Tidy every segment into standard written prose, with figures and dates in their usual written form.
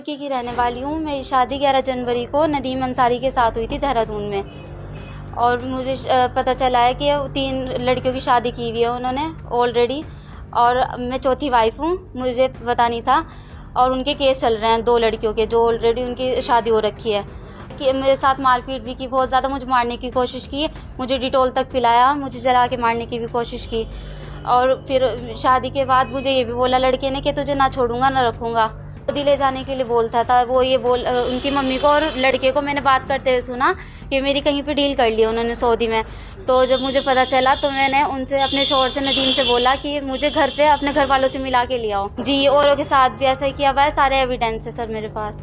लड़की की रहने वाली हूँ। मेरी शादी 11 जनवरी को नदीम अंसारी के साथ हुई थी देहरादून में, और मुझे पता चला है कि 3 लड़कियों की शादी की हुई है उन्होंने ऑलरेडी, और मैं चौथी वाइफ हूँ, मुझे पता नहीं था। और उनके केस चल रहे हैं 2 लड़कियों के जो ऑलरेडी उनकी शादी हो रखी है। कि मेरे साथ मारपीट भी की, बहुत ज़्यादा मुझे मारने की कोशिश की, मुझे डिटॉल तक पिलाया, मुझे जला के मारने की भी कोशिश की। और फिर शादी के बाद मुझे ये भी बोला लड़के ने कि तुझे ना छोड़ूंगा ना रखूँगा। सऊदी ले जाने के लिए बोलता था वो, ये उनकी मम्मी को और लड़के को मैंने बात करते हुए सुना कि मेरी कहीं पे डील कर ली उन्होंने सऊदी में। तो जब मुझे पता चला तो मैंने उनसे, अपने शौहर से, नदीम से बोला कि मुझे घर पे अपने घर वालों से मिला के ले आओ। जी, औरों के साथ भी ऐसा ही किया हुआ है, सारे एविडेंस है सर मेरे पास,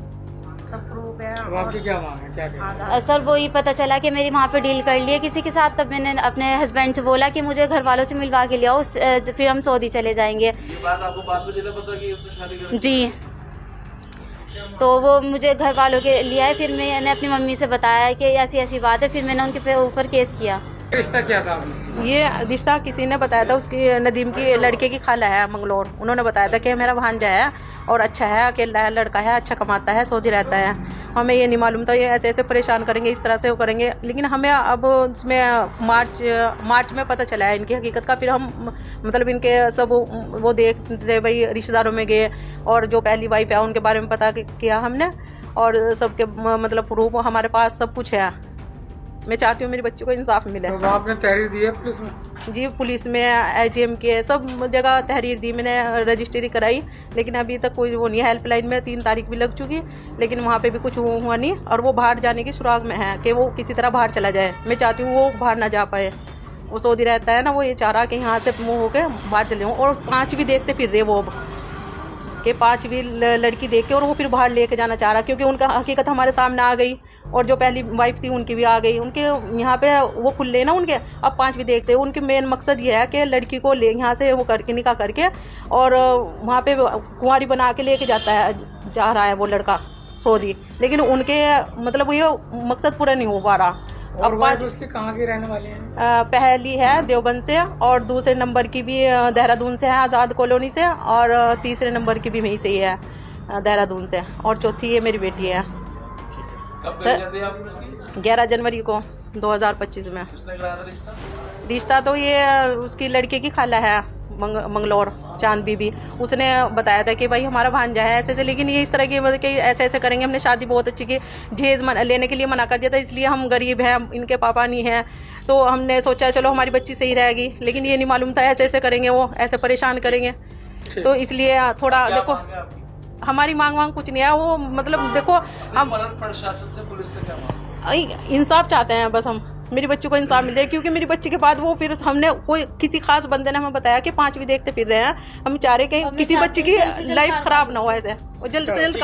सब प्रूफ है। अब आपकी क्या मांग है, क्या सर वो ही पता चला कि मेरी वहाँ पे डील कर ली है किसी के साथ। तब मैंने अपने हस्बैंड से बोला कि मुझे घर वालों से मिलवा के ले आओ, फिर हम सऊदी चले जाएंगे। ये बात आपको बाद में चला पता कि उसने शादी कर ली? जी, तो वो मुझे घर वालों के लिए आए, फिर मैंने अपनी मम्मी से बताया कि ऐसी ऐसी बात है, फिर मैंने उनके ऊपर केस किया। रिश्ता क्या था आपने? ये रिश्ता किसी ने बताया था, उसकी नदीम की लड़के की खाला है मंगलोर, उन्होंने बताया था कि मेरा भांजा है और अच्छा है, अकेला है, लड़का है, अच्छा कमाता है, सऊदी रहता है। हमें ये नहीं मालूम था ये ऐसे ऐसे परेशान करेंगे, इस तरह से वो करेंगे। लेकिन हमें अब उसमें मार्च में पता चला है इनकी हकीकत का। फिर हम मतलब इनके सब वो देखते भाई रिश्तेदारों में गए, और जो पहली वाइफ है उनके बारे में पता किया हमने, और सबके मतलब प्रूफ हमारे पास सब कुछ है। मैं चाहती हूँ मेरी बच्ची को इंसाफ मिले। तो आपने तहरीर दी है पुलिस में? जी, पुलिस में, ATM के सब जगह तहरीर दी, मैंने रजिस्ट्री कराई, लेकिन अभी तक कोई वो नहीं है। हेल्पलाइन में 3 तारीख भी लग चुकी, लेकिन वहाँ पे भी कुछ हुआ नहीं, और वो बाहर जाने की सुराग में है कि वो किसी तरह बाहर चला जाए। मैं चाहती हूँ वो बाहर ना जा पाए, वो सऊदी रहता है ना, वो ये चाह रहा कि यहाँ से मुँह होकर बाहर चले जाऊँ। और 5 भी देखते फिर रहे वो अब कि 5 भी लड़की देख के, और वो फिर बाहर लेके जाना चाह रहा, क्योंकि उनका हकीकत हमारे सामने आ गई, और जो पहली वाइफ थी उनकी भी आ गई। उनके यहाँ पे वो खुले ना उनके, अब 5 भी देखते। उनके मेन मकसद ये है कि लड़की को ले यहाँ से वो करके निकाह करके, और वहाँ पे कुंवारी बना के लेके जा रहा है वो लड़का सऊदी। लेकिन उनके मतलब ये मकसद पूरा नहीं हो पा रहा। और वाइफ उसकी कहाँ की रहने वाली है? पहली है देवबंद से, और दूसरे नंबर की भी देहरादून से है, आज़ाद कॉलोनी से, और तीसरे नंबर की भी वहीं से ही है, देहरादून से, और चौथी ये मेरी बेटी है। कब गई जाती है आपकी उसकी? 11 जनवरी को 2025 में। किसने कराया था रिश्ता? रिश्ता तो ये उसकी लड़के की खाला है मंगलोर, चांद बीबी, उसने बताया था कि भाई हमारा भांजा है ऐसे ऐसे। लेकिन ये इस तरह की मतलब कि ऐसे ऐसे करेंगे। हमने शादी बहुत अच्छी की, जहेज लेने के लिए मना कर दिया था, इसलिए हम गरीब हैं, इनके पापा नहीं हैं, तो हमने सोचा चलो हमारी बच्ची सही रहेगी। लेकिन ये नहीं मालूम था ऐसे ऐसे करेंगे, वो ऐसे परेशान करेंगे, तो इसलिए थोड़ा देखो हमारी मांग कुछ नहीं है। वो मतलब देखो हम प्रशासन से, पुलिस से क्या मांग? इंसाफ चाहते हैं बस हम, मेरी बच्ची को इंसाफ मिल जाए। क्योंकि मेरी बच्ची के बाद वो फिर हमने कोई किसी खास बंदे ने हमें बताया कि 5 भी देखते फिर रहे हैं। हम चाह रहे कि किसी बच्ची की लाइफ खराब ना हो ऐसे, और जल्द से जल्द